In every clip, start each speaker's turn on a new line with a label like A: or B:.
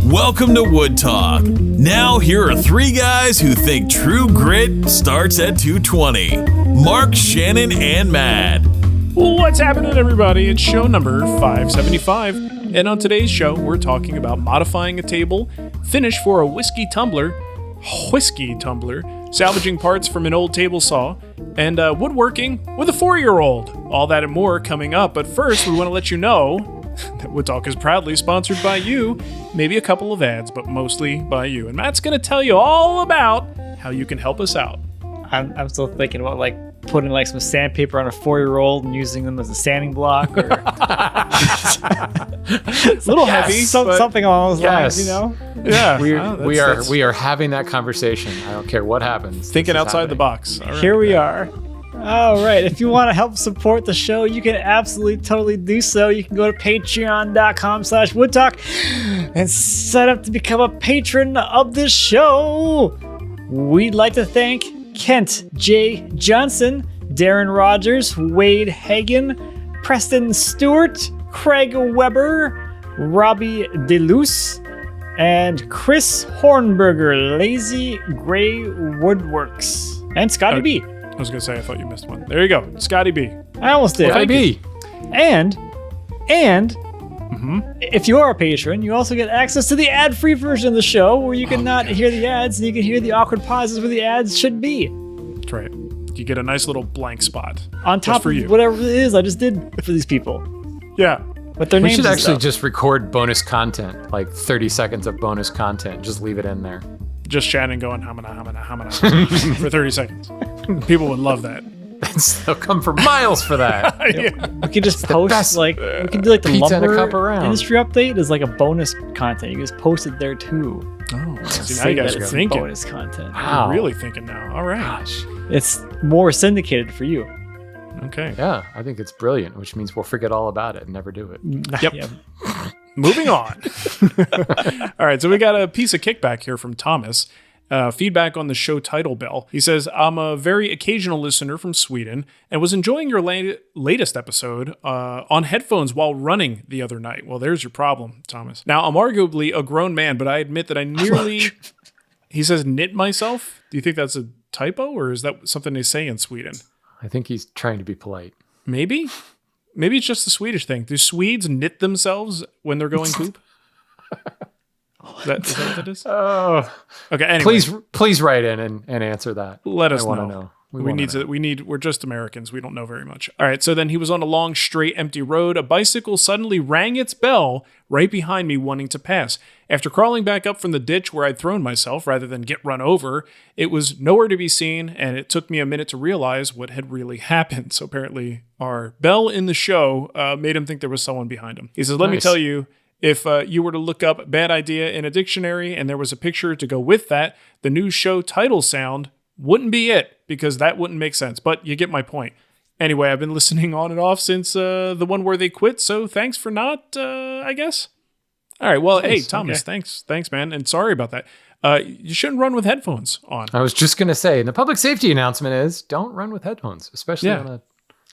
A: Welcome to Wood Talk. Now here are three guys who think true grit starts at 220. Mark, Shannon, and Matt.
B: What's happening, everybody? It's show number 575. And on today's show, we're talking about modifying a table, finish for a whiskey tumbler, salvaging parts from an old table saw, and woodworking with a 4-year-old. All that and more coming up. But first, we want to let you know that Wood Talk is proudly sponsored by you. Maybe a couple of ads, but mostly by you. And Matt's going to tell you all about how you can help us out.
C: I'm still thinking about like putting like some sandpaper on a 4-year-old and using them as a sanding block, or
B: It's a little heavy, but
C: something along those lines, you know?
B: yeah,
D: we are having that conversation. I don't care what happens.
B: Thinking outside the box. All right.
C: Here we are. All right. If you want to help support the show, you can absolutely totally do so. You can go to patreon.com/woodtalk and sign up to become a patron of the show. We'd like to thank Kent J. Johnson, Darren Rogers, Wade Hagen, Preston Stewart, Craig Weber, Robbie DeLuce, and Chris Hornberger, Lazy Gray Woodworks, and Scotty B.
B: I was going to say, I thought you missed one. There you go. Scotty B.
C: I almost did.
D: Scotty B.
C: And if you are a patron, you also get access to the ad-free version of the show where you can not hear the ads and you can hear the awkward pauses where the ads should be.
B: That's right. You get a nice little blank spot.
C: On top
B: for
C: of
B: you.
C: whatever it is I just did for these people.
B: Yeah.
C: But their
D: We
C: names
D: should
C: and
D: actually
C: stuff.
D: just record bonus content, like 30 seconds of bonus content. Just leave it in there.
B: Just Shannon going, hamana, for 30 seconds. People would love that.
D: They'll come for miles for that.
B: Yeah.
C: We could just
D: the
C: post
D: best
C: like we could do like the
D: pizza in a cup
C: lumber
D: around.
C: industry update as like a bonus content. You can just post it there too.
B: Oh, see, now
C: Say
B: you guys
C: that
B: are
C: it's
B: thinking.
C: bonus content.
B: You're really thinking now. All right.
D: Gosh.
C: It's more syndicated for you.
B: Okay.
D: Yeah, I think it's brilliant, which means we'll forget all about it and never do it.
B: Yep.
C: Yeah.
B: Moving on. All right, so we got a piece of kickback here from Thomas. Feedback on the show title bell. He says, I'm a very occasional listener from Sweden and was enjoying your latest episode on headphones while running the other night. Well, there's your problem, Thomas. Now, I'm arguably a grown man, but I admit that I nearly, he says, knit myself. Do you think that's a typo, or is that something they say in Sweden?
D: I think he's trying to be polite.
B: Maybe? Maybe it's just a Swedish thing. Do Swedes knit themselves when they're going poop? Is that what that is?
D: Oh,
B: Okay, anyway.
D: please write in and answer that.
B: Let us
D: I wanna
B: know.
D: know.
B: We're just Americans. We don't know very much. All right. So then he was on a long, straight, empty road. A bicycle suddenly rang its bell right behind me, wanting to pass. After crawling back up from the ditch where I'd thrown myself rather than get run over, it was nowhere to be seen, and it took me a minute to realize what had really happened. So apparently our bell in the show made him think there was someone behind him. He says, let me
D: Nice.
B: tell you, if you were to look up bad idea in a dictionary and there was a picture to go with that, the new show title sound wouldn't be it, because that wouldn't make sense. But you get my point. Anyway, I've been listening on and off since the one where they quit, so thanks for not, I guess. All right, well, hey, Thomas, thanks, man, and sorry about that. You shouldn't run with headphones on.
D: I was just going to say, the public safety announcement is don't run with headphones, especially on a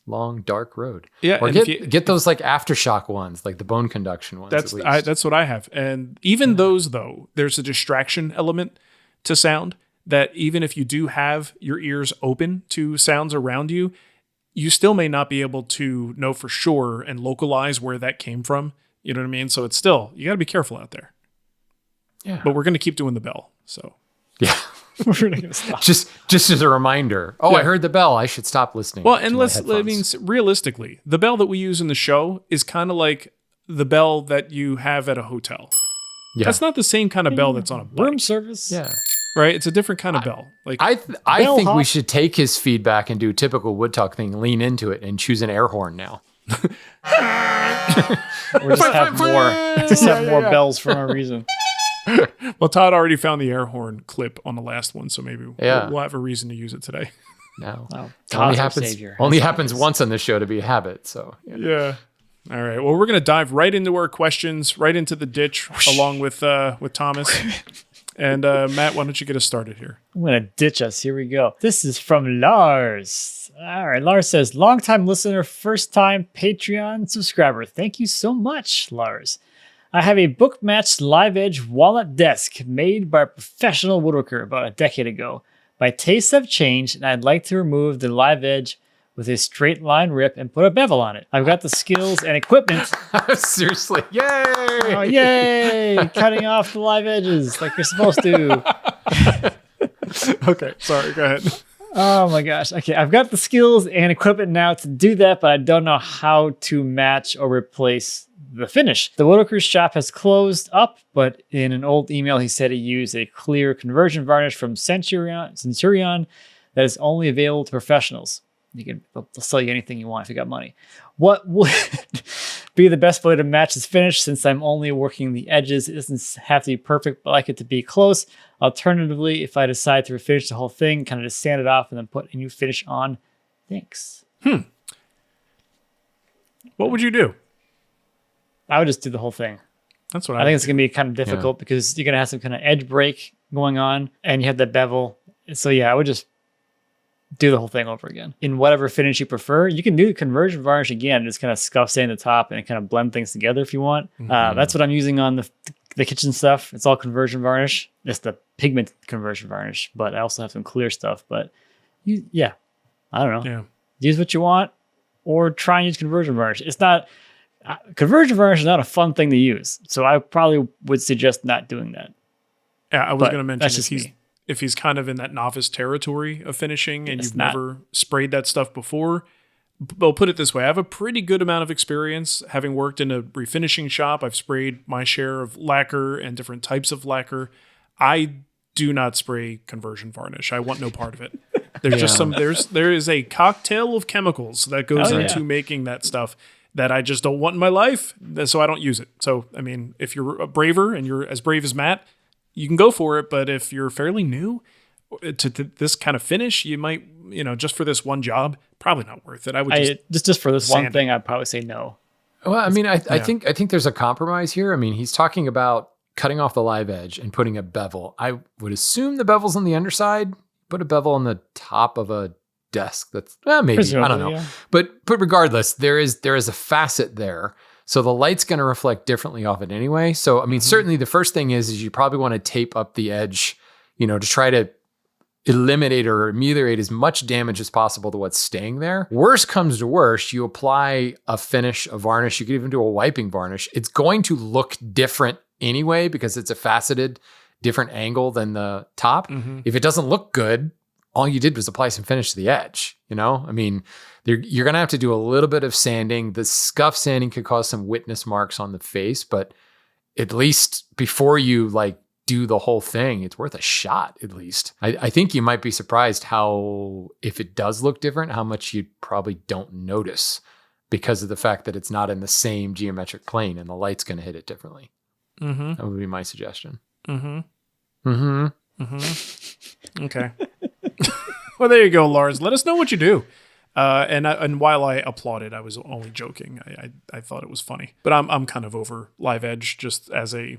D: long, dark road.
B: Yeah,
D: or
B: and
D: get those like aftershock ones, like the bone conduction ones.
B: That's
D: at least.
B: that's what I have. And even those, though, there's a distraction element to sound that even if you do have your ears open to sounds around you, you still may not be able to know for sure and localize where that came from. You know what I mean? So it's still, you got to be careful out there.
D: Yeah.
B: But we're going to keep doing the bell. So
D: Yeah.
C: We're not gonna stop.
D: just as a reminder. Oh,
B: Yeah.
D: I heard the bell. I should stop listening.
B: Well,
D: to
B: and
D: my
B: realistically, the bell that we use in the show is kind of like the bell that you have at a hotel.
D: Yeah.
B: That's not the same kind of bell that's on a bike,
C: Room service.
D: Yeah.
B: right? It's a different kind of bell. Like
D: I think we
C: Bellhop.
D: should take his feedback and do typical Wood Talk thing, lean into it, and choose an air horn now.
C: Or just have more. Just have more bells for no reason.
B: Well, Todd already found the air horn clip on the last one, so maybe
D: Yeah.
B: we'll have a reason to use it today.
D: No.
C: Oh,
D: Only
C: Todd's our
D: happens
C: savior.
D: only happens once on this show to be a habit. So yeah.
B: Yeah. All right. Well, we're gonna dive right into our questions, right into the ditch, along with Thomas. And Matt, why don't you get us started here?
C: I'm going to ditch us. Here we go. This is from Lars. All right. Lars says, longtime listener, first time Patreon subscriber. Thank you so much, Lars. I have a book-matched live edge walnut desk made by a professional woodworker about a decade ago. My tastes have changed, and I'd like to remove the live edge with a straight line rip and put a bevel on it. I've got the skills and equipment.
D: Seriously, yay!
C: Oh, yay! Cutting off the live edges like you're supposed to.
B: Okay, sorry, go ahead.
C: Oh my gosh. Okay, I've got the skills and equipment now to do that, but I don't know how to match or replace the finish. The woodworker's shop has closed up, but in an old email, he said he used a clear conversion varnish from Centurion that is only available to professionals. They'll sell you anything you want if you got money. What would be the best way to match this finish since I'm only working the edges? It doesn't have to be perfect, but I like it to be close. Alternatively, if I decide to refinish the whole thing, kind of just sand it off and then put a new finish on. Thanks.
B: What would you do?
C: I would just do the whole thing.
B: That's what
C: I think it's going to be kind of difficult because you're going to have some kind of edge break going on and you have that bevel. So yeah, I would just do the whole thing over again. In whatever finish you prefer, you can do the conversion varnish again, just kind of scuff sand the top and kind of blend things together if you want. That's what I'm using on the kitchen stuff. It's all conversion varnish. It's the pigment conversion varnish, but I also have some clear stuff. But I don't know.
B: Yeah.
C: Use what you want or try and use conversion varnish. It's not, conversion varnish is not a fun thing to use. So I probably would suggest not doing that.
B: Yeah, I was going to mention if he's kind of in that novice territory of finishing and you've never sprayed that stuff before, well, put it this way. I have a pretty good amount of experience having worked in a refinishing shop. I've sprayed my share of lacquer and different types of lacquer. I do not spray conversion varnish. I want no part of it. There's just there is a cocktail of chemicals that goes into making that stuff that I just don't want in my life. So I don't use it. So, I mean, if you're braver and you're as brave as Matt, you can go for it, but if you're fairly new to this kind of finish, you might, just for this one job, probably not worth it. I would
C: just for this one thing, I'd probably say no.
D: Well, I mean, I think there's a compromise here. I mean, he's talking about cutting off the live edge and putting a bevel. I would assume the bevel's on the underside. Put a bevel on the top of a desk. That's maybe I don't know, but regardless, there is a facet there. So the light's going to reflect differently off it anyway. So, I mean, certainly the first thing is you probably want to tape up the edge, to try to eliminate or ameliorate as much damage as possible to what's staying there. Worst comes to worst, you apply a finish, a varnish. You could even do a wiping varnish. It's going to look different anyway because it's a faceted, different angle than the top. If it doesn't look good, all you did was apply some finish to the edge. I mean, you're going to have to do a little bit of sanding. The scuff sanding could cause some witness marks on the face, but at least before you do the whole thing, it's worth a shot at least. I think you might be surprised how, if it does look different, how much you probably don't notice because of the fact that it's not in the same geometric plane and the light's going to hit it differently. That would be my suggestion.
B: Okay. Well, there you go, Lars. Let us know what you do. And while I applauded, I was only joking. I thought it was funny, but I'm kind of over live edge just as a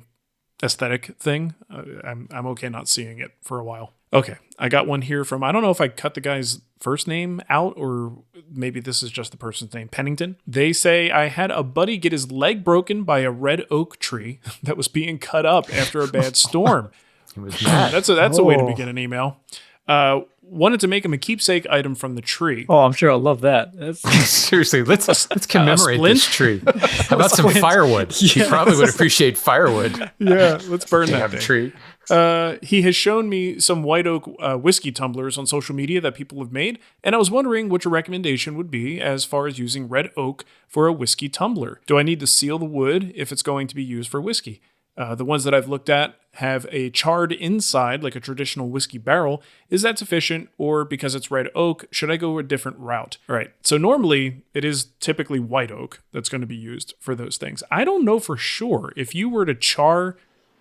B: aesthetic thing. I'm okay not seeing it for a while. Okay, I got one here from, I don't know if I cut the guy's first name out or maybe this is just the person's name, Pennington. They say, I had a buddy get his leg broken by a red oak tree that was being cut up after a bad storm.
D: He was mad.
B: That's a way to begin an email. Wanted to make him a keepsake item from the tree.
C: Oh, I'm sure I'll love that.
D: Seriously, let's commemorate this tree. How about some firewood? He probably would appreciate firewood.
B: Yeah, let's burn that
D: tree.
B: He has shown me some white oak whiskey tumblers on social media that people have made, and I was wondering what your recommendation would be as far as using red oak for a whiskey tumbler. Do I need to seal the wood if it's going to be used for whiskey? The ones that I've looked at have a charred inside, like a traditional whiskey barrel. Is that sufficient? Or because it's red oak, should I go a different route? All right. So normally it is typically white oak that's going to be used for those things. I don't know for sure if you were to char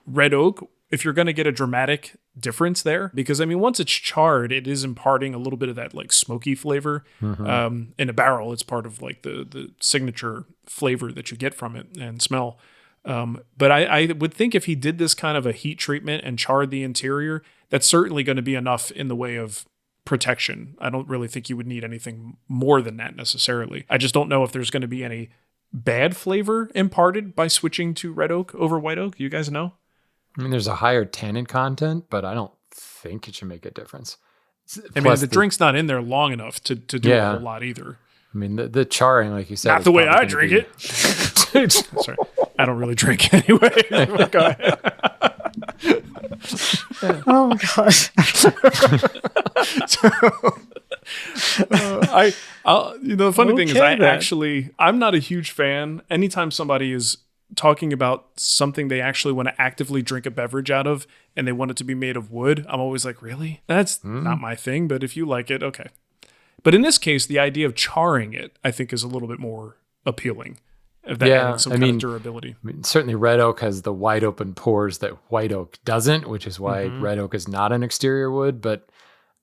B: red oak, if you're going to get a dramatic difference there, because I mean, once it's charred, it is imparting a little bit of that like smoky flavor. In a barrel, it's part of like the signature flavor that you get from it and smell. But I would think if he did this kind of a heat treatment and charred the interior, that's certainly going to be enough in the way of protection. I don't really think you would need anything more than that necessarily. I just don't know if there's going to be any bad flavor imparted by switching to red oak over white oak? You guys know?
D: I mean, there's a higher tannin content, but I don't think it should make a difference.
B: I mean, the drink's not in there long enough to do a whole lot either.
D: I mean, the charring, like you said,
B: not the way I drink it. Sorry, I don't really drink anyway. Go ahead.
C: Oh my gosh.
B: The funny thing is, I'm not a huge fan. Anytime somebody is talking about something they actually want to actively drink a beverage out of and they want it to be made of wood, I'm always like, really? That's not my thing, but if you like it, okay. But in this case, the idea of charring it, I think, is a little bit more appealing. Of that adding some kind of durability.
D: I mean, certainly red oak has the wide open pores that white oak doesn't, which is why red oak is not an exterior wood. But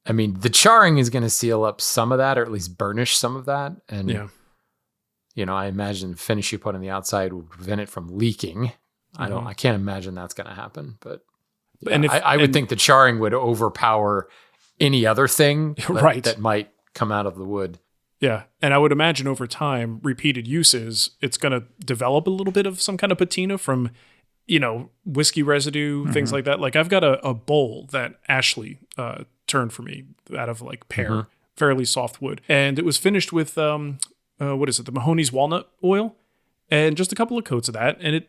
D: I mean, the charring is going to seal up some of that, or at least burnish some of that. And, I imagine the finish you put on the outside would prevent it from leaking. I can't imagine that's going to happen. But I would think the charring would overpower any other thing that might come out of the wood.
B: Yeah. And I would imagine over time, repeated uses, it's going to develop a little bit of some kind of patina from, whiskey residue, things like that. Like I've got a bowl that Ashley turned for me out of like pear, fairly soft wood. And it was finished with, the Mahoney's walnut oil and just a couple of coats of that. And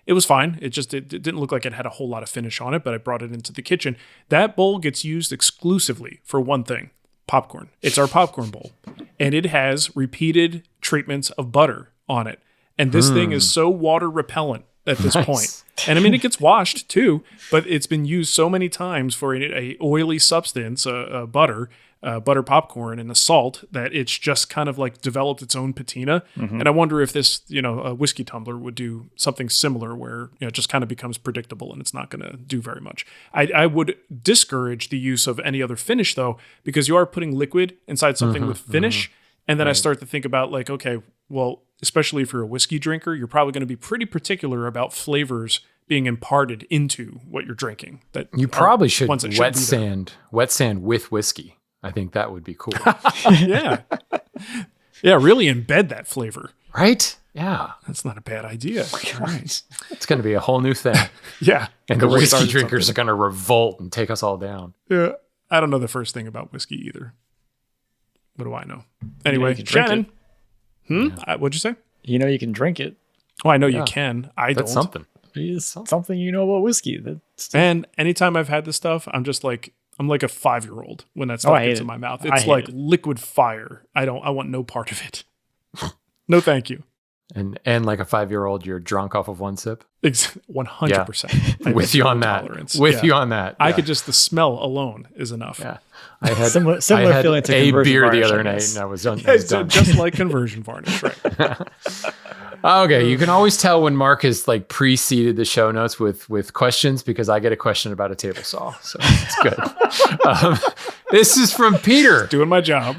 B: it was fine. It didn't look like it had a whole lot of finish on it, but I brought it into the kitchen. That bowl gets used exclusively for one thing. Popcorn. It's our popcorn bowl. And it has repeated treatments of butter on it. And this thing is so water repellent at this point. And I mean, it gets washed too, but it's been used so many times for a oily substance, butter popcorn and the salt, that it's just kind of like developed its own patina. And I wonder if this, a whiskey tumbler would do something similar where, it just kind of becomes predictable and it's not going to do very much. I would discourage the use of any other finish though, because you are putting liquid inside something with finish. And then I start to think about like, okay, well, especially if you're a whiskey drinker, you're probably going to be pretty particular about flavors being imparted into what you're drinking. That you
D: probably should wet sand with whiskey. I think that would be cool.
B: Yeah. Yeah, really embed that flavor.
D: Right? Yeah.
B: That's not a bad idea. Right.
D: It's going to be a whole new thing.
B: Yeah.
D: And the whiskey drinkers are going to revolt and take us all down.
B: Yeah. I don't know the first thing about whiskey either. What do I know? Anyway, Shannon. What'd you say?
C: You can drink it.
B: Oh, I know you can.
D: That's something.
C: It's something you know about whiskey.
B: And anytime I've had this stuff, I'm just like, I'm like a 5-year-old when that stuff gets in my mouth. It's like liquid fire. I want no part of it. No, thank you.
D: And like a 5-year-old, you're drunk off of one sip?
B: 100%.
D: Yeah. With you on that. Tolerance. You on that. Yeah.
B: I could just, the smell alone is enough.
D: Yeah. I had
C: similar feeling to
D: a beer
C: varnish,
D: the other night and I was done.
B: Just like conversion varnish, right?
D: Okay, you can always tell when Mark has like preceded the show notes with questions because I get a question about a table saw, so it's good. This is from Peter.
B: Doing my job.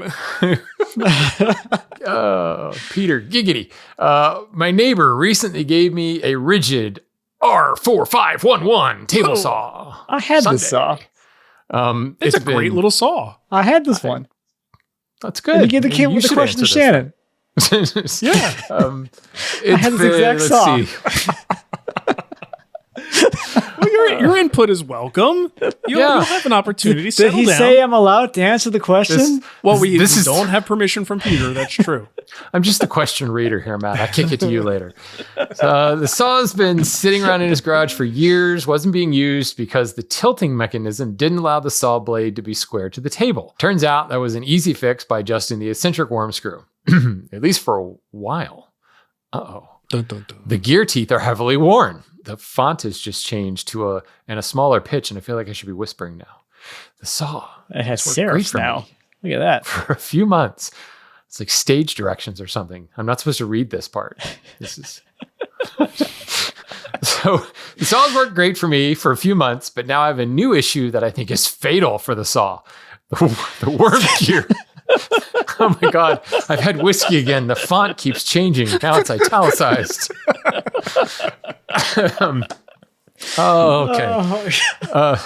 D: Peter, giggity. My neighbor recently gave me a rigid R4511 table saw.
C: I had this saw.
B: It's a great little saw.
C: I had this one.
D: That's good.
C: And you give the question to Shannon.
B: Yeah.
C: I had this exact saw.
B: Well, your input is welcome. You'll have an opportunity.
C: Did he say I'm allowed to answer the question?
B: We don't have permission from Peter. That's true.
D: I'm just a question reader here, Matt. I'll kick it to you later. So, the saw has been sitting around in his garage for years, wasn't being used because the tilting mechanism didn't allow the saw blade to be square to the table. Turns out that was an easy fix by adjusting the eccentric worm screw, at least for a while. Uh-oh.
B: Dun, dun, dun.
D: The gear teeth are heavily worn. The font has just changed to a smaller pitch, and I feel like I should be whispering now. The saw.
C: It has serifs now. Look at that.
D: For a few months. It's like stage directions or something. I'm not supposed to read this part. This is... So the saws worked great for me for a few months, but now I have a new issue that I think is fatal for the saw. The worm gear. Oh my God. I've had whiskey again. The font keeps changing. Now it's italicized.
C: Okay. Okay.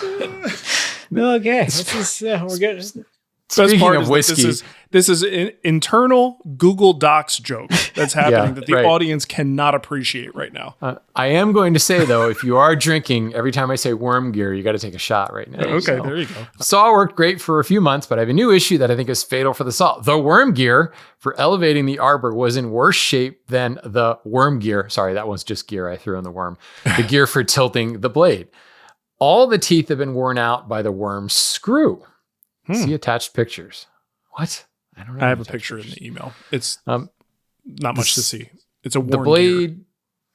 C: We're good.
B: Best
D: Speaking
B: part
D: of
B: is that
D: whiskey,
B: this is an internal Google Docs joke that's happening that the audience cannot appreciate right now.
D: I am going to say, though, if you are drinking, every time I say worm gear, you got to take a shot right now.
B: Okay, there you go.
D: Saw worked great for a few months, but I have a new issue that I think is fatal for the saw. The worm gear for elevating the arbor was in worse shape than the worm gear. Sorry, that one's just gear. I threw in the worm. The gear for tilting the blade. All the teeth have been worn out by the worm screw. See attached pictures. What? I don't know.
B: I have a picture in the email. It's not much to see. It's a worn
D: the blade.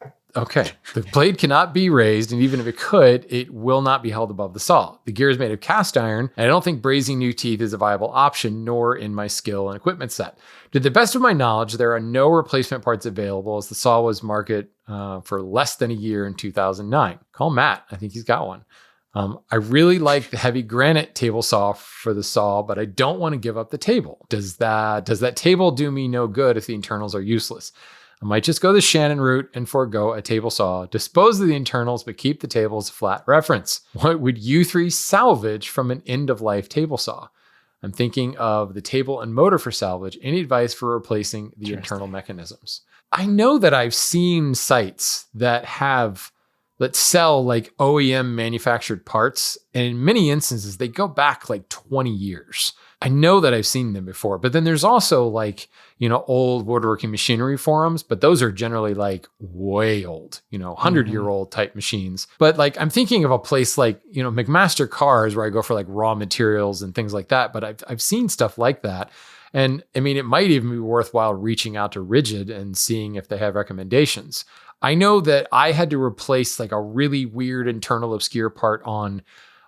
D: Gear. Okay. The blade cannot be raised, and even if it could, it will not be held above the saw. The gear is made of cast iron, and I don't think brazing new teeth is a viable option, nor in my skill and equipment set. To the best of my knowledge, there are no replacement parts available, as the saw was marketed for less than a year in 2009. Call Matt. I think he's got one. I really like the heavy granite table saw for the saw, but I don't want to give up the table. Does that table do me no good if the internals are useless? I might just go the Shannon route and forego a table saw, dispose of the internals, but keep the table as a flat reference. What would you three salvage from an end-of-life table saw? I'm thinking of the table and motor for salvage. Any advice for replacing the internal mechanisms? I know that I've seen sites that sell like OEM manufactured parts. And in many instances, they go back like 20 years. I know that I've seen them before, but then there's also like, old woodworking machinery forums, but those are generally like way old, 100-year-old type machines. But like, I'm thinking of a place like, McMaster Cars where I go for like raw materials and things like that. But I've seen stuff like that. And I mean, it might even be worthwhile reaching out to Rigid and seeing if they have recommendations. I know that I had to replace like a really weird internal obscure part on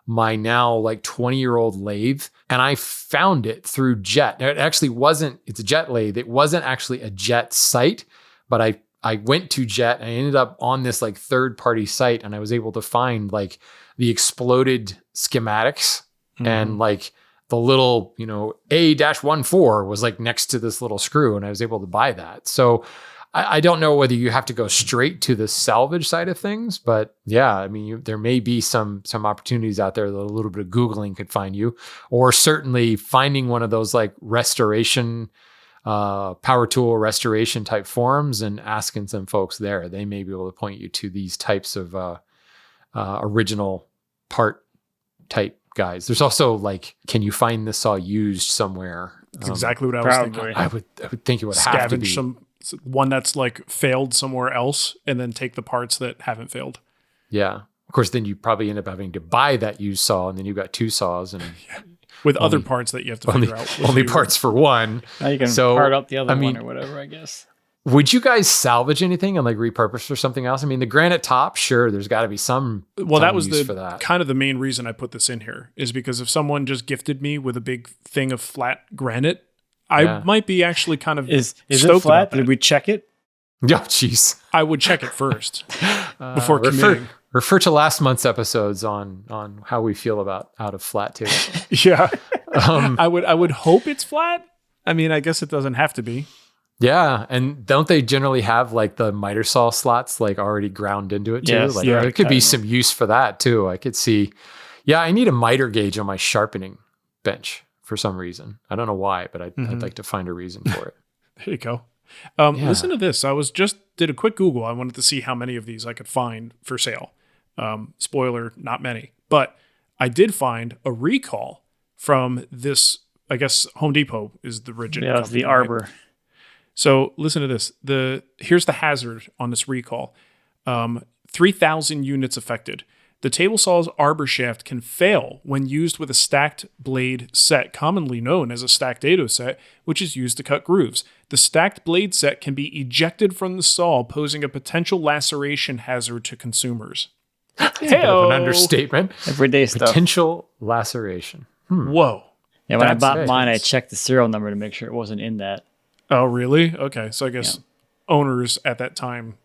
D: my now like 20-year-old lathe, and I found it through Jet. It actually wasn't, it's a Jet lathe. It wasn't actually a Jet site, but I went to Jet and I ended up on this like third-party site, and I was able to find like the exploded schematics and like the little, A-14 was like next to this little screw, and I was able to buy that. So I don't know whether you have to go straight to the salvage side of things, but yeah, I mean, there may be some opportunities out there that a little bit of Googling could find you, or certainly finding one of those like restoration, power tool restoration type forums and asking some folks there. They may be able to point you to these types of original part type guys. There's also like, can you find this saw used somewhere?
B: That's exactly what I was thinking.
D: I would think it would have to be
B: one that's like failed somewhere else, and then take the parts that haven't failed.
D: Yeah. Of course, then you probably end up having to buy that used saw, and then you've got two saws and
B: with other parts that you have to figure out.
D: Only parts for one.
C: Now you can part out the other one or whatever, I guess.
D: Would you guys salvage anything and like repurpose for something else? I mean, the granite top, sure, there's got to be some.
B: Well, that was
D: for that.
B: Kind of the main reason I put this in here, is because if someone just gifted me with a big thing of flat granite, I might be actually kind of
C: is it flat? Did we check it?
D: Yeah, jeez.
B: I would check it first before committing.
D: Refer to last month's episodes on how we feel about out of flat tables.
B: Yeah, I would hope it's flat. I mean, I guess it doesn't have to be.
D: Yeah, and don't they generally have like the miter saw slots like already ground into it too?
C: Yes,
D: like there could be some use for that too. I could see. Yeah, I need a miter gauge on my sharpening bench for some reason. I don't know why, but I'd like to find a reason for it.
B: There you go. Listen to this. I did a quick Google. I wanted to see how many of these I could find for sale. Spoiler, not many. But I did find a recall from this, I guess Home Depot is the Rigid.
C: Yeah, it's the Arbor. Right?
B: So listen to this. Here's the hazard on this recall. 3,000 units affected. The table saw's arbor shaft can fail when used with a stacked blade set, commonly known as a stacked dado set, which is used to cut grooves. The stacked blade set can be ejected from the saw, posing a potential laceration hazard to consumers.
D: That's a bit of an understatement.
C: Everyday stuff.
D: Potential laceration.
B: Whoa.
C: Yeah, when I bought mine, I checked the serial number to make sure it wasn't in that.
B: Oh, really? Okay. So I guess owners at that time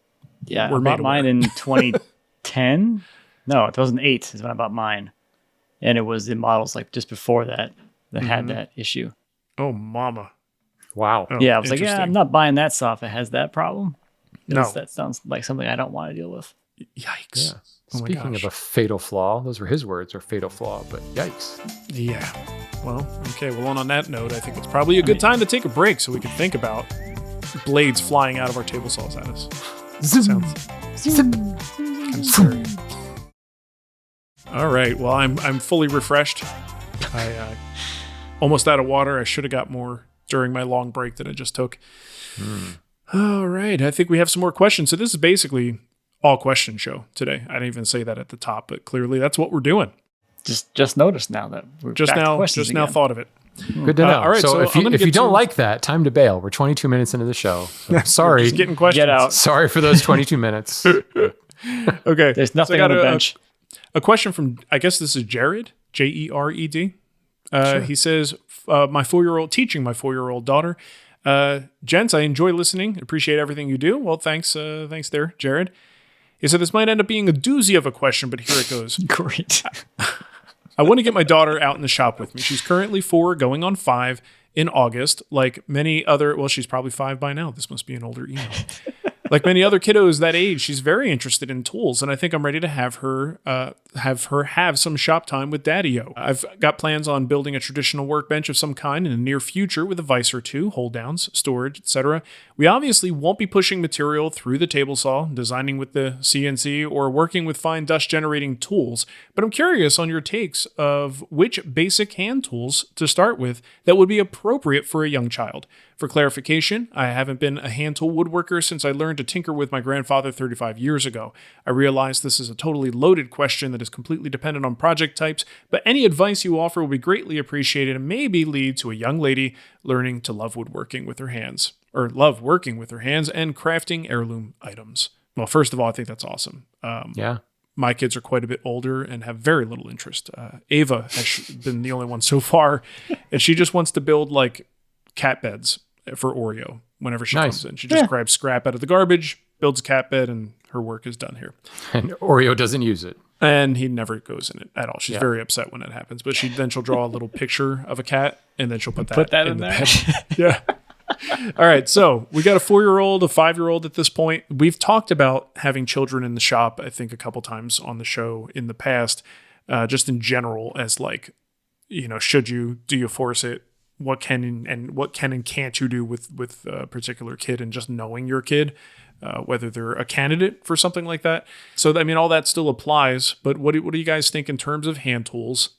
C: were
B: I bought
C: mine in 2010. No, 2008 is when I bought mine. And it was in models like just before that had that issue.
B: Oh, mama.
D: Wow.
B: Oh,
C: yeah, I was like, I'm not buying that saw if it has that problem.
B: No.
C: That sounds like something I don't want to deal with.
B: Yikes.
D: Speaking of a fatal flaw, those were his words, or fatal flaw, but yikes.
B: Yeah. Well, okay. Well, on that note, I think it's probably a good time to take a break so we can think about blades flying out of our table saws at us. Sounds kind of scary. All right. Well, I'm fully refreshed. I almost out of water. I should have got more during my long break that I just took. All right. I think we have some more questions. So this is basically all question show today. I didn't even say that at the top, but clearly that's what we're doing.
C: Just noticed now that we're
B: Just
C: back to
B: now
C: questions again.
B: thought of it.
D: Good to know.
B: All right,
D: so if you don't like that, time to bail. We're 22 minutes into the show. So sorry.
B: Just getting questions.
C: Get out.
D: Sorry for those 22 minutes.
B: Okay.
C: There's nothing
B: I got
C: on the bench.
B: A question from, I guess this is Jered, Jered.
D: Sure.
B: He says, teaching my 4-year-old daughter. Gents, I enjoy listening. Appreciate everything you do. Well, thanks there, Jered. He said, this might end up being a doozy of a question, but here it goes.
C: Great.
B: I want to get my daughter out in the shop with me. She's currently 4, going on 5 in August. Like many other, well, she's probably 5 by now. This must be an older email. Like many other kiddos that age, she's very interested in tools, and I think I'm ready to have her have some shop time with Daddy-O. I've got plans on building a traditional workbench of some kind in the near future with a vise or 2, hold downs, storage, etc. We obviously won't be pushing material through the table saw, designing with the CNC, or working with fine dust generating tools, but I'm curious on your takes of which basic hand tools to start with that would be appropriate for a young child. For clarification, I haven't been a hand tool woodworker since I learned to tinker with my grandfather 35 years ago. I realize this is a totally loaded question that is completely dependent on project types, but any advice you offer will be greatly appreciated and maybe lead to a young lady learning to love woodworking with her hands, or love working with her hands and crafting heirloom items. Well, first of all, I think that's awesome.
D: Yeah.
B: My kids are quite a bit older and have very little interest. Ava has been the only one so far, and she just wants to build like cat beds for Oreo whenever she comes in. She just grabs scrap out of the garbage, builds a cat bed, and her work is done here.
D: And Oreo doesn't use it.
B: And he never goes in it at all. She's very upset when that happens. But she'll draw a little picture of a cat, and then she'll put that in the
C: there.
B: bed. Yeah. All right. So we got a 4-year-old, a 5-year-old at this point. We've talked about having children in the shop, I think, a couple times on the show in the past, just in general, as like, do you force it? What can and can't you do with a particular kid, and just knowing your kid, whether they're a candidate for something like that. So, I mean, all that still applies, but what do you guys think in terms of hand tools?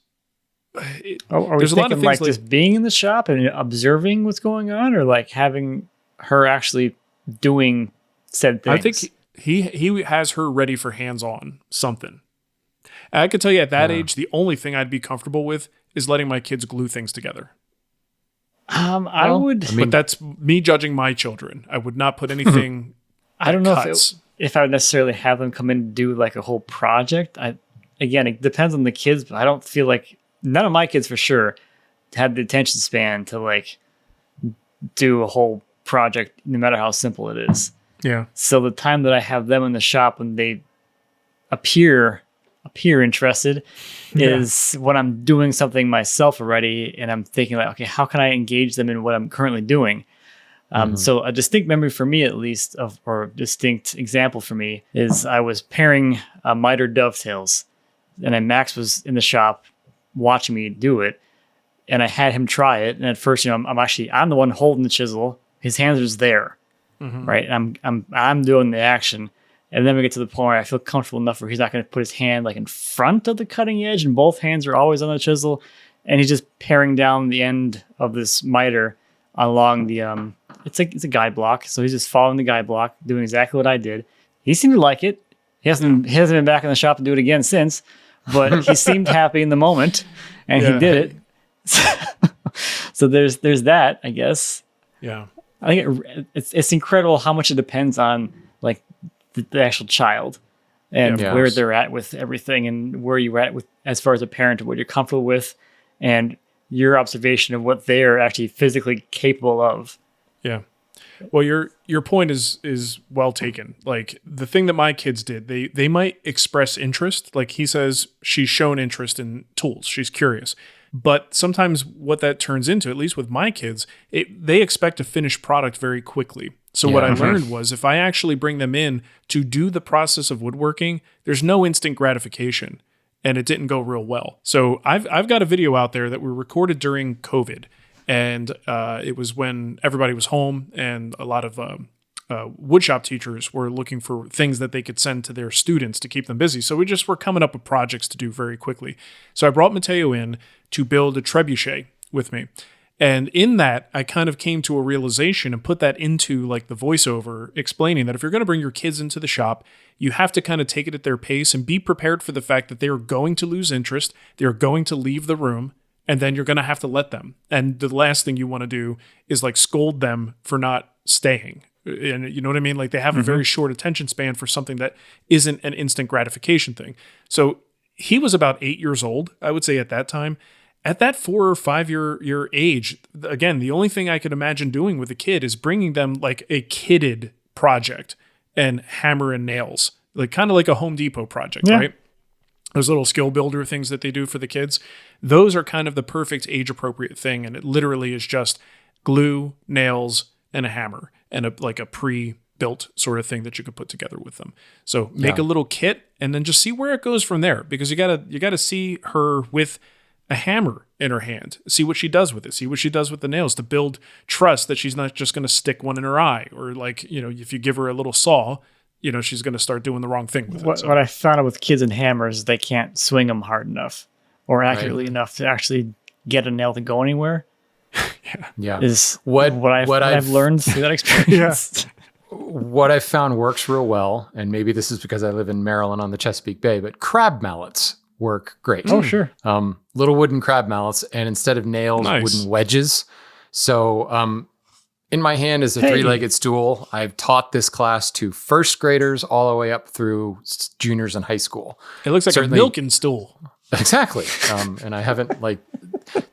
C: Are we thinking like just being in the shop and observing what's going on, or like having her actually doing said things?
B: I think he has her ready for hands-on something. I could tell you at that age, the only thing I'd be comfortable with is letting my kids glue things together. But that's me judging my children. I would not put anything.
C: I don't know if I would necessarily have them come in and do like a whole project. Again, it depends on the kids, but I don't feel like none of my kids for sure had the attention span to like do a whole project, no matter how simple it is.
B: Yeah.
C: So the time that I have them in the shop when they appear interested is when I'm doing something myself already, and I'm thinking like, okay, how can I engage them in what I'm currently doing? So a distinct memory for me, at least, or distinct example for me, is I was pairing miter dovetails, and then Max was in the shop watching me do it, and I had him try it. And at first, I'm the one holding the chisel. His hands are just there, right? And I'm doing the action. And then we get to the point where I feel comfortable enough where he's not going to put his hand like in front of the cutting edge, and both hands are always on the chisel, and he's just paring down the end of this miter along the it's a guide block. So he's just following the guide block, doing exactly what I did. He seemed to like it. He hasn't been back in the shop to do it again since, but he seemed happy in the moment, and he did it. So there's that, I guess.
B: Yeah,
C: I think it's incredible how much it depends on like the actual child and where they're at with everything, and where you're at with as far as a parent, what you're comfortable with, and your observation of what they're actually physically capable of. Yeah.
B: Well, your point is well taken. Like the thing that my kids did, they might express interest. Like he says, she's shown interest in tools. She's curious. But sometimes what that turns into, at least with my kids, they expect a finished product very quickly. So what I learned was if I actually bring them in to do the process of woodworking, there's no instant gratification, and it didn't go real well. So I've got a video out there that we recorded during COVID, and it was when everybody was home and a lot of woodshop teachers were looking for things that they could send to their students to keep them busy. So we just were coming up with projects to do very quickly. So I brought Mateo in to build a trebuchet with me. And in that, I kind of came to a realization and put that into like the voiceover, explaining that if you're going to bring your kids into the shop, you have to kind of take it at their pace and be prepared for the fact that they are going to lose interest. They're going to leave the room, and then you're going to have to let them. And the last thing you want to do is like scold them for not staying. And you know what I mean? Like they have a very short attention span for something that isn't an instant gratification thing. So he was about 8 years old, I would say at that time. At that 4 or 5 year age, again, the only thing I could imagine doing with a kid is bringing them like a kidded project and hammer and nails, like kind of like a Home Depot project, right? Those little skill builder things that they do for the kids. Those are kind of the perfect age appropriate thing. And it literally is just glue, nails, and a hammer and a pre-built sort of thing that you could put together with them. So make a little kit and then just see where it goes from there, because you gotta see her with a hammer in her hand, see what she does with it, see what she does with the nails to build trust that she's not just going to stick one in her eye, or like, you know, if you give her a little saw, you know, she's going to start doing the wrong thing with it. So.
C: What I found out with kids and hammers is they can't swing them hard enough or accurately enough to actually get a nail to go anywhere. Is what I've learned through that experience.
D: What I've found works real well, and maybe this is because I live in Maryland on the Chesapeake Bay, but crab mallets work great.
C: Oh, sure.
D: Little wooden crab mallets, and instead of nails, wooden wedges. So in my hand is a three-legged stool. I've taught this class to first graders all the way up through juniors in high school.
B: It looks like a milking stool.
D: Exactly. And I haven't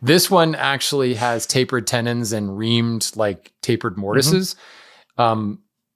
D: this one actually has tapered tenons and reamed tapered mortises.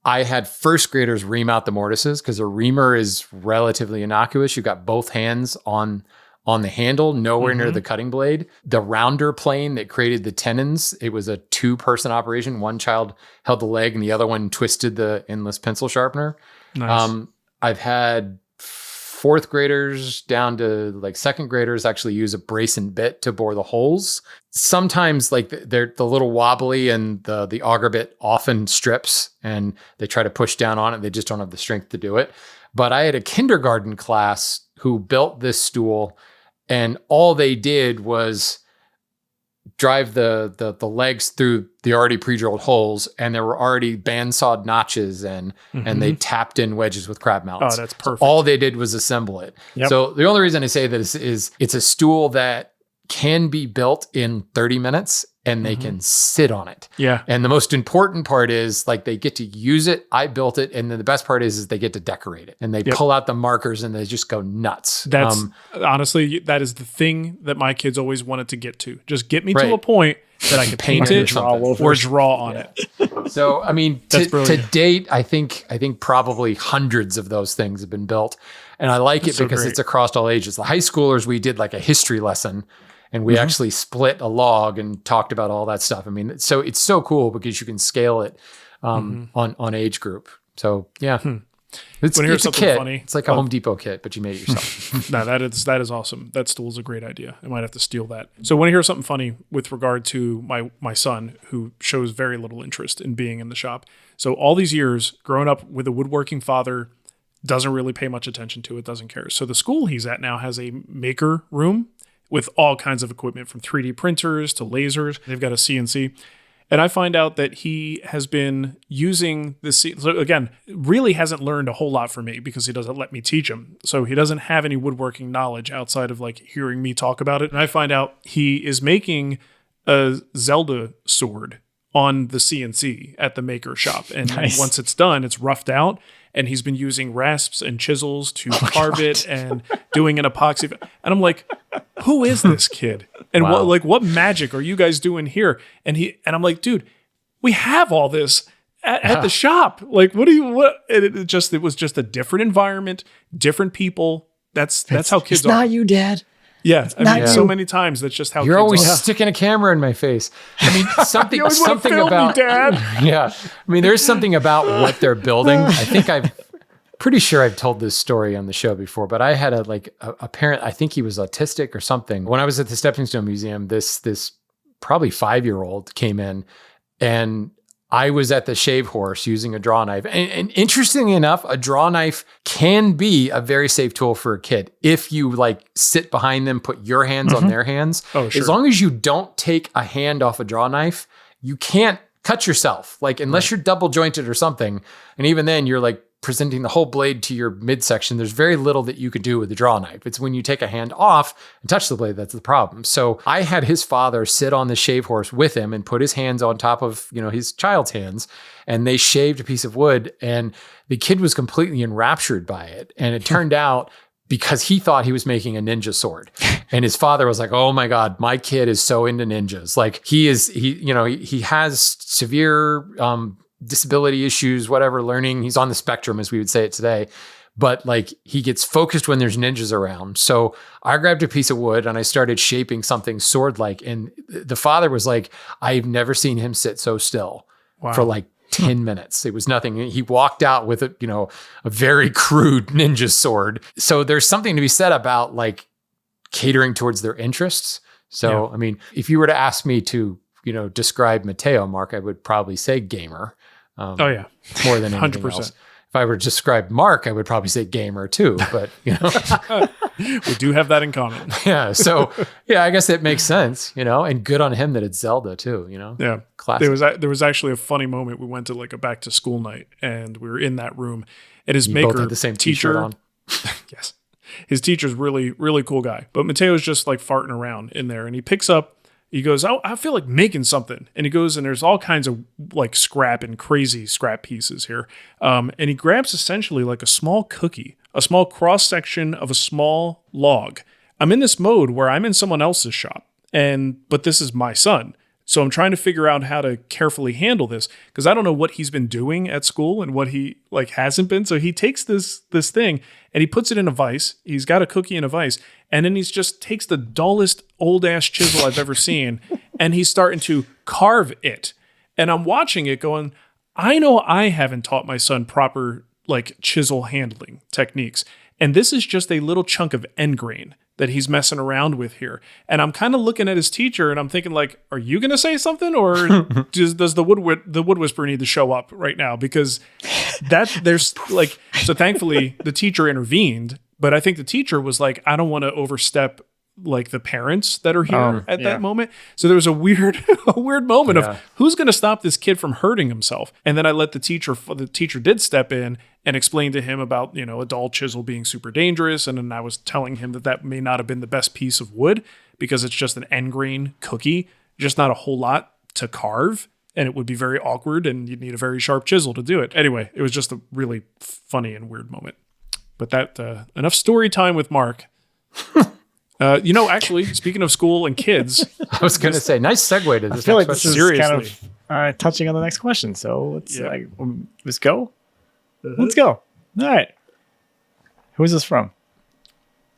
D: I had first graders ream out the mortises because a reamer is relatively innocuous. You've got both hands on the handle, nowhere near the cutting blade. The rounder plane that created the tenons, it was a 2-person operation. One child held the leg and the other one twisted the endless pencil sharpener. Nice. I've had 4th graders down to 2nd graders actually use a brace and bit to bore the holes. Sometimes they're the little wobbly and the auger bit often strips and they try to push down on it. They just don't have the strength to do it. But I had a kindergarten class who built this stool, and all they did was drive the legs through the already pre-drilled holes, and there were already bandsawed notches and they tapped in wedges with crab mallets.
B: Oh, that's perfect.
D: So all they did was assemble it. Yep. So the only reason I say that is it's a stool that can be built in 30 minutes and they can sit on it.
B: Yeah.
D: And the most important part is they get to use it. I built it. And then the best part is they get to decorate it, and they pull out the markers and they just go nuts.
B: That's honestly, that is the thing that my kids always wanted to get to. Just get me to a point that I can paint it or draw on it.
D: So, I mean, to date, I think probably hundreds of those things have been built. And I like it because it's across all ages. The high schoolers, we did a history lesson, and we actually split a log and talked about all that stuff. I mean, so it's so cool because you can scale it on age group. So yeah, it's a kit. Funny? It's like a Home Depot kit, but you made it yourself.
B: No, that is awesome. That stool is a great idea. I might have to steal that. So want to hear something funny with regard to my son, who shows very little interest in being in the shop. So all these years growing up with a woodworking father, doesn't really pay much attention to it, doesn't care. So the school he's at now has a maker room with all kinds of equipment, from 3D printers to lasers. They've got a CNC. And I find out that he has been using this. So again, really hasn't learned a whole lot from me because he doesn't let me teach him. So he doesn't have any woodworking knowledge outside of hearing me talk about it. And I find out he is making a Zelda sword on the CNC at the maker shop. And once it's done, it's roughed out. And he's been using rasps and chisels to carve it and doing an epoxy. And I'm like, who is this kid? And what magic are you guys doing here? And I'm like, dude, we have all this at the shop. It was just a different environment, different people. That's how kids are.
C: It's not you, Dad.
B: Yeah, I
C: not
B: mean, so many times that's just how
D: You're
B: kids
D: always
B: are.
D: sticking a camera in my face. I mean, something
B: You always wanna
D: something
B: film me,
D: about
B: Dad.
D: Yeah. I mean, there's something about what they're building. I think pretty sure I've told this story on the show before, but I had a parent, I think he was autistic or something. When I was at the Stepping Stone Museum, this probably 5-year-old came in, and I was at the shave horse using a draw knife. And interestingly enough, a draw knife can be a very safe tool for a kid if you like sit behind them, put your hands on their hands.
B: Oh, sure.
D: As long as you don't take a hand off a draw knife, you can't cut yourself. Like unless you're double jointed or something. And even then you're like presenting the whole blade to your midsection. There's very little that you could do with the draw knife. It's when you take a hand off and touch the blade that's the problem. So I had his father sit on the shave horse with him and put his hands on top of, his child's hands, and they shaved a piece of wood, and the kid was completely enraptured by it. And it turned out because he thought he was making a ninja sword, and his father was like, "Oh my God, my kid is so into ninjas. Like he has severe, disability issues, whatever, learning. He's on the spectrum, as we would say it today. But like he gets focused when there's ninjas around." So I grabbed a piece of wood and I started shaping something sword-like. And the father was like, I've never seen him sit so still for like 10 minutes. It was nothing. He walked out with a very crude ninja sword. So there's something to be said about like catering towards their interests. So, I mean, if you were to ask me to, describe Matteo, Mark, I would probably say gamer. More than anything 100%. Else. If I were to describe Mark, I would probably say gamer too, but
B: we do have that in common.
D: Yeah. So I guess it makes sense, and good on him that it's Zelda too,
B: Yeah.
D: Classic.
B: There was actually a funny moment. We went to like a back to school night, and we were in that room, and his
D: you
B: maker
D: both had the same
B: teacher
D: t-shirt on.
B: Yes. His teacher's really, really cool guy, but Matteo's just like farting around in there, and he goes, "Oh, I feel like making something." And he goes, and there's all kinds of like scrap and crazy scrap pieces here. And he grabs essentially like a small cookie, a small cross section of a small log. I'm in this mode where I'm in someone else's shop, but this is my son. So I'm trying to figure out how to carefully handle this, because I don't know what he's been doing at school and what he like hasn't been. So he takes this thing and he puts it in a vise. He's got a cookie in a vise, and then he's just takes the dullest old ass chisel I've ever seen, and he's starting to carve it. And I'm watching it going, I know I haven't taught my son proper like chisel handling techniques. And this is just a little chunk of end grain that he's messing around with here. And I'm kind of looking at his teacher and I'm thinking like, are you going to say something, or does the wood whisperer need to show up right now? Because there's like, so thankfully the teacher intervened, but I think the teacher was like, I don't want to overstep like the parents that are here at that moment. So there was a weird moment of who's going to stop this kid from hurting himself. And then I let the teacher did step in and explain to him about, a dull chisel being super dangerous. And then I was telling him that may not have been the best piece of wood because it's just an end grain cookie, just not a whole lot to carve. And it would be very awkward and you'd need a very sharp chisel to do it. Anyway, it was just a really funny and weird moment. But that, enough story time with Mark. Actually, speaking of school and kids,
D: I was going to say, nice segue to this.
C: I feel like this
D: question.
C: is kind of touching on the next question. So let's go. Let's go. All right. Who's this from?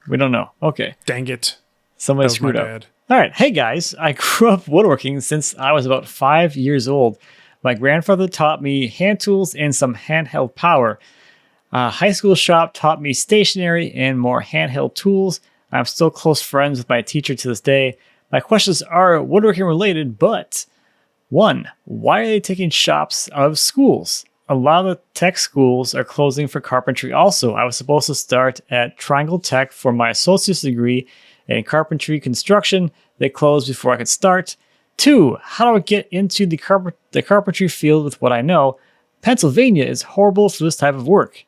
C: We don't know. Okay.
B: Dang it.
C: Somebody screwed up.
B: Bad.
C: All right. Hey, guys. I grew up woodworking since I was about 5 years old. My grandfather taught me hand tools and some handheld power. High school shop taught me stationary and more handheld tools. I'm still close friends with my teacher to this day. My questions are woodworking related, but 1, why are they taking shops out of schools? A lot of the tech schools are closing for carpentry also. I was supposed to start at Triangle Tech for my associate's degree in carpentry construction. They closed before I could start. 2, how do I get into the carpentry field with what I know? Pennsylvania is horrible for this type of work.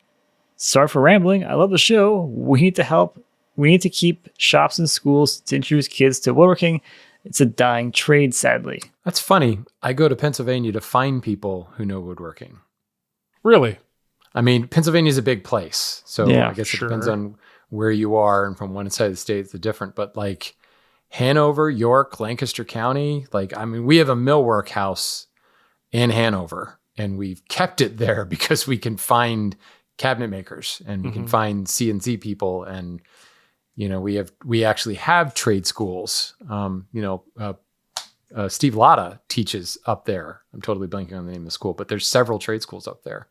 C: Sorry for rambling. I love the show. We need to help. We need to keep shops and schools to introduce kids to woodworking. It's a dying trade, sadly.
D: That's funny. I go to Pennsylvania to find people who know woodworking.
B: Really?
D: I mean, Pennsylvania is a big place. So I guess
B: sure.
D: It depends on where you are, and from one side of the state, it's different. But like Hanover, York, Lancaster County, we have a millwork house in Hanover, and we've kept it there because we can find cabinet makers and we can find CNC people, and we actually have trade schools. Steve Latta teaches up there. I'm totally blanking on the name of the school, but there's several trade schools up there.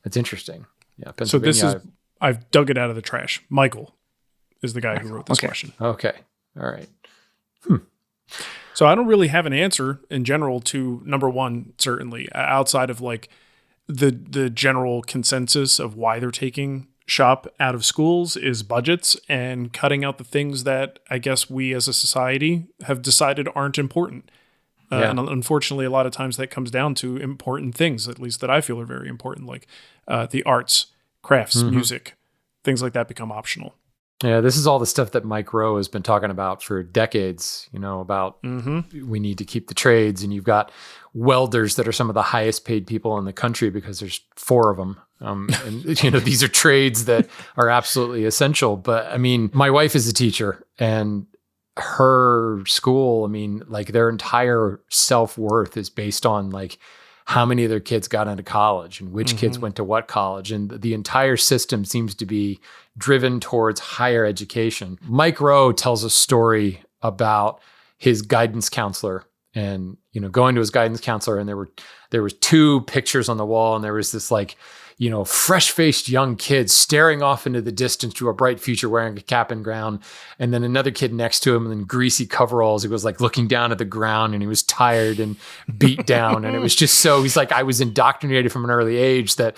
D: That's interesting. Yeah.
B: So I've dug it out of the trash. Michael is the guy who wrote this question.
D: Okay. All right.
B: So I don't really have an answer in general to number one, certainly outside of like the general consensus of why they're taking shop out of schools is budgets and cutting out the things that I guess we as a society have decided aren't important. And unfortunately, a lot of times that comes down to important things, at least that I feel are very important, like the arts, crafts, music, things like that become optional.
D: Yeah, this is all the stuff that Mike Rowe has been talking about for decades, about we need to keep the trades, and you've got welders that are some of the highest paid people in the country because there's 4 of them. And these are trades that are absolutely essential. But I mean, my wife is a teacher, and her school, I mean, like their entire self-worth is based on like how many of their kids got into college and which kids went to what college. And the entire system seems to be driven towards higher education. Mike Rowe tells a story about his guidance counselor and, going to his guidance counselor, and there was 2 pictures on the wall, and there was this like, fresh-faced young kid staring off into the distance to a bright future wearing a cap and gown. And then another kid next to him in greasy coveralls. He was like looking down at the ground, and he was tired and beat down. And it was just he's like, I was indoctrinated from an early age that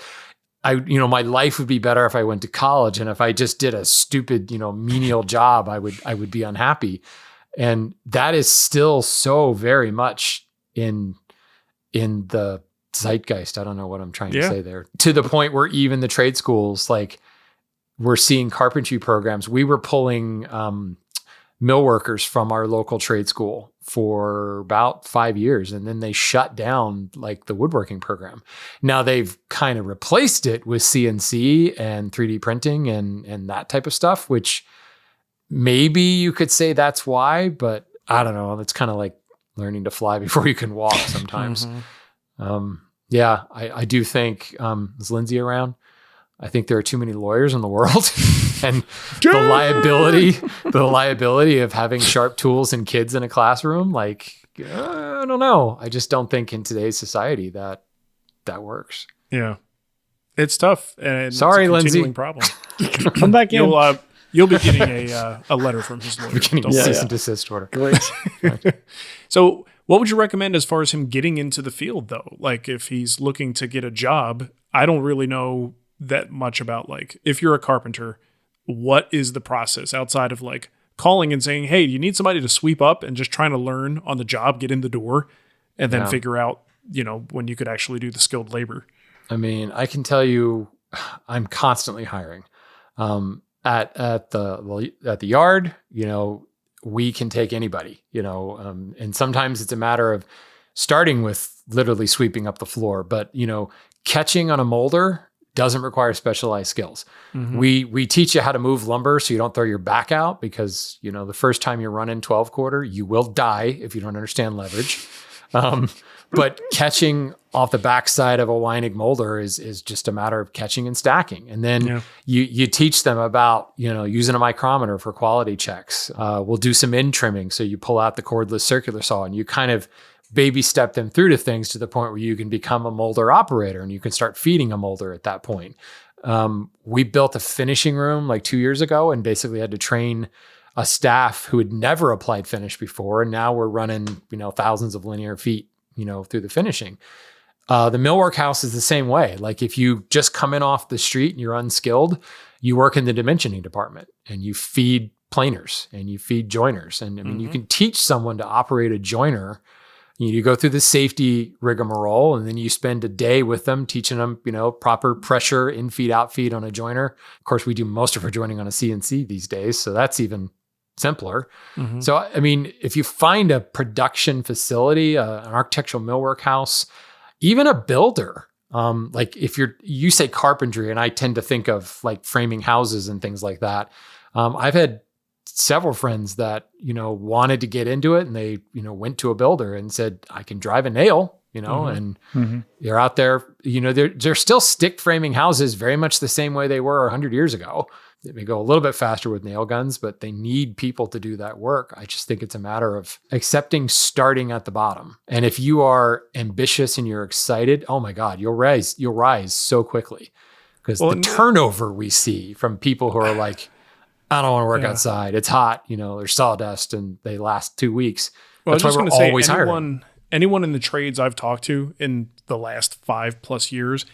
D: my life would be better if I went to college. And if I just did a stupid, menial job, I would be unhappy. And that is still so very much in the zeitgeist. I don't know what I'm trying to say there, to the point where even the trade schools, like we're seeing carpentry programs. We were pulling mill workers from our local trade school for about 5 years. And then they shut down like the woodworking program. Now they've kind of replaced it with CNC and 3D printing and that type of stuff, which maybe you could say that's why, but I don't know. It's kind of like learning to fly before you can walk sometimes. I do think, is Lindsay around? I think there are too many lawyers in the world, and the liability of having sharp tools and kids in a classroom. Like, I don't know. I just don't think in today's society that works.
B: Yeah. It's tough. And
D: sorry,
B: it's a continuing
D: Lindsay.
B: problem.
C: Come back in.
B: You'll be getting a letter from his lawyer.
D: Cease and desist order.
C: Great.
B: So what would you recommend as far as him getting into the field, though? Like, if he's looking to get a job, I don't really know that much about, like, if you're a carpenter, what is the process outside of, like, calling and saying, hey, you need somebody to sweep up, and just trying to learn on the job, get in the door, and then figure out, when you could actually do the skilled labor?
D: I mean, I can tell you I'm constantly hiring. At the yard, we can take anybody, and sometimes it's a matter of starting with literally sweeping up the floor. But, catching on a molder doesn't require specialized skills. We teach you how to move lumber so you don't throw your back out, because, the first time you're running 12 quarter, you will die if you don't understand leverage. But catching off the backside of a Weinig molder is just a matter of catching and stacking. And then you teach them about, using a micrometer for quality checks. We'll do some end trimming. So you pull out the cordless circular saw, and you kind of baby step them through to things to the point where you can become a molder operator, and you can start feeding a molder at that point. We built a finishing room like 2 years ago, and basically had to train a staff who had never applied finish before. And now we're running, thousands of linear feet, through the finishing. The millwork house is the same way. Like, if you just come in off the street and you're unskilled, you work in the dimensioning department, and you feed planers and you feed joiners. And I mean, you can teach someone to operate a joiner. You go through the safety rigmarole, and then you spend a day with them, teaching them, proper pressure, in feed, out feed on a joiner. Of course, we do most of our joining on a CNC these days, so that's even simpler. So, I mean, if you find a production facility, an architectural millwork house, even a builder, like if you say carpentry, and I tend to think of like framing houses and things like that. I've had several friends that, wanted to get into it, and they, went to a builder and said, I can drive a nail, you know, and you're out there, you know, they're still stick framing houses very much the same way they were 100 years ago. They may go a little bit faster with nail guns, but they need people to do that work. I just think it's a matter of accepting starting at the bottom. And if you are ambitious and you're excited, oh my God, you'll rise so quickly. Because the turnover we see from people who are like, I don't want to work outside. It's hot, you know, there's sawdust and they last 2 weeks.
B: Well,
D: That's why we're always hiring.
B: Anyone in the trades I've talked to in the last 5+ years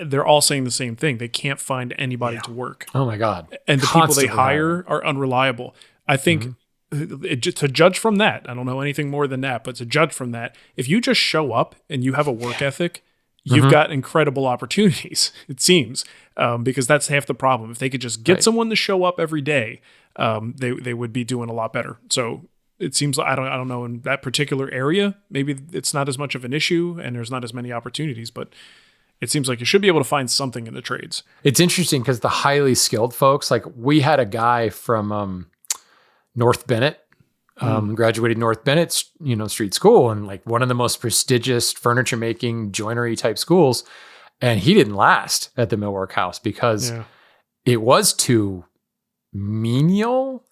B: they're all saying the same thing. They can't find anybody to work.
D: Oh my God.
B: And the people they hire are unreliable. I think to judge from that, I don't know anything more than that, but to judge from that, if you just show up and you have a work ethic, you've got incredible opportunities, it seems, because that's half the problem. If they could just get someone to show up every day, they would be doing a lot better. So it seems like, I don't know, in that particular area, maybe it's not as much of an issue and there's not as many opportunities, but it seems like you should be able to find something in the trades.
D: It's interesting because the highly skilled folks, like we had a guy from North Bennett, graduated North Bennett, street school, and like one of the most prestigious furniture making joinery type schools. And he didn't last at the millwork house because it was too menial,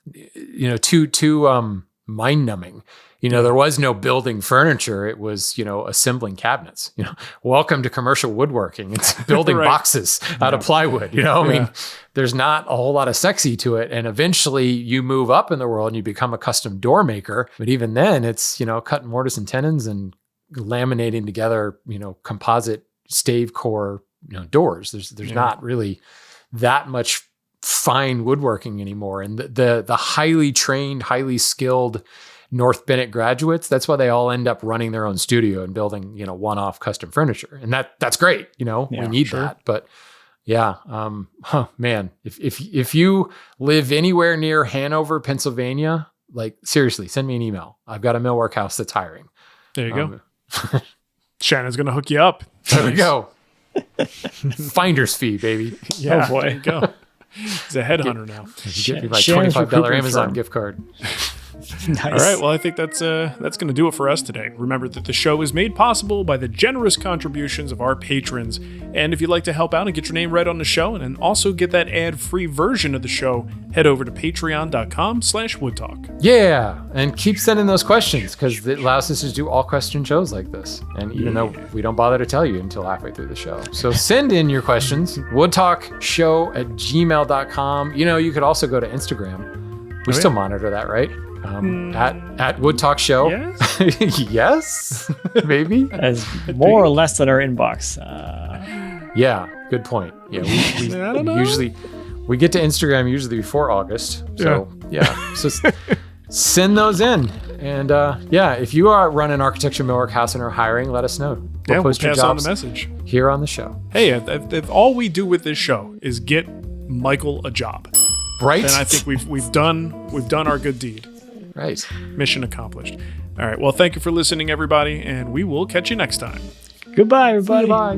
D: too mind numbing. There was no building furniture. It was, assembling cabinets, welcome to commercial woodworking. It's building boxes out of plywood, I mean, there's not a whole lot of sexy to it. And eventually you move up in the world and you become a custom door maker. But even then it's, cutting mortise and tenons and laminating together, composite stave core, doors. There's not really that much fine woodworking anymore. And the highly trained, highly skilled North Bennett graduates, that's why they all end up running their own studio and building, one-off custom furniture. And that's great. We need that. But man, if you live anywhere near Hanover, Pennsylvania, like seriously, send me an email. I've got a millwork house that's hiring.
B: There you go. Shannon's going to hook you up.
D: There we go. Finder's fee, baby.
B: Yeah, oh boy. There you go. He's a headhunter now.
D: Give me my $25 Amazon gift card.
C: Nice.
B: All right. Well, I think that's going to do it for us today. Remember that the show is made possible by the generous contributions of our patrons. And if you'd like to help out and get your name read on the show and also get that ad-free version of the show, head over to patreon.com/woodtalk.
D: Yeah. And keep sending those questions because it allows us to do all question shows like this. And even though we don't bother to tell you until halfway through the show. So send in your questions, woodtalkshow@gmail.com. You could also go to Instagram. We still monitor that, right? At Wood Talk Show.
B: Yes,
D: yes, maybe.
C: As more or less than our inbox.
D: Yeah, good point. Yeah, we
B: I don't know.
D: Usually we get to Instagram usually before August. So so send those in. And if you are running architecture millwork house and are hiring, let us know.
B: We'll
D: post your
B: pass on
D: jobs
B: the message
D: here on the show.
B: Hey, if all we do with this show is get Michael a job,
D: right?
B: Then I think we've done our good deed.
D: Right.
B: Mission accomplished. All right. Well, thank you for listening, everybody, and we will catch you next time.
C: Goodbye, everybody.
D: Bye.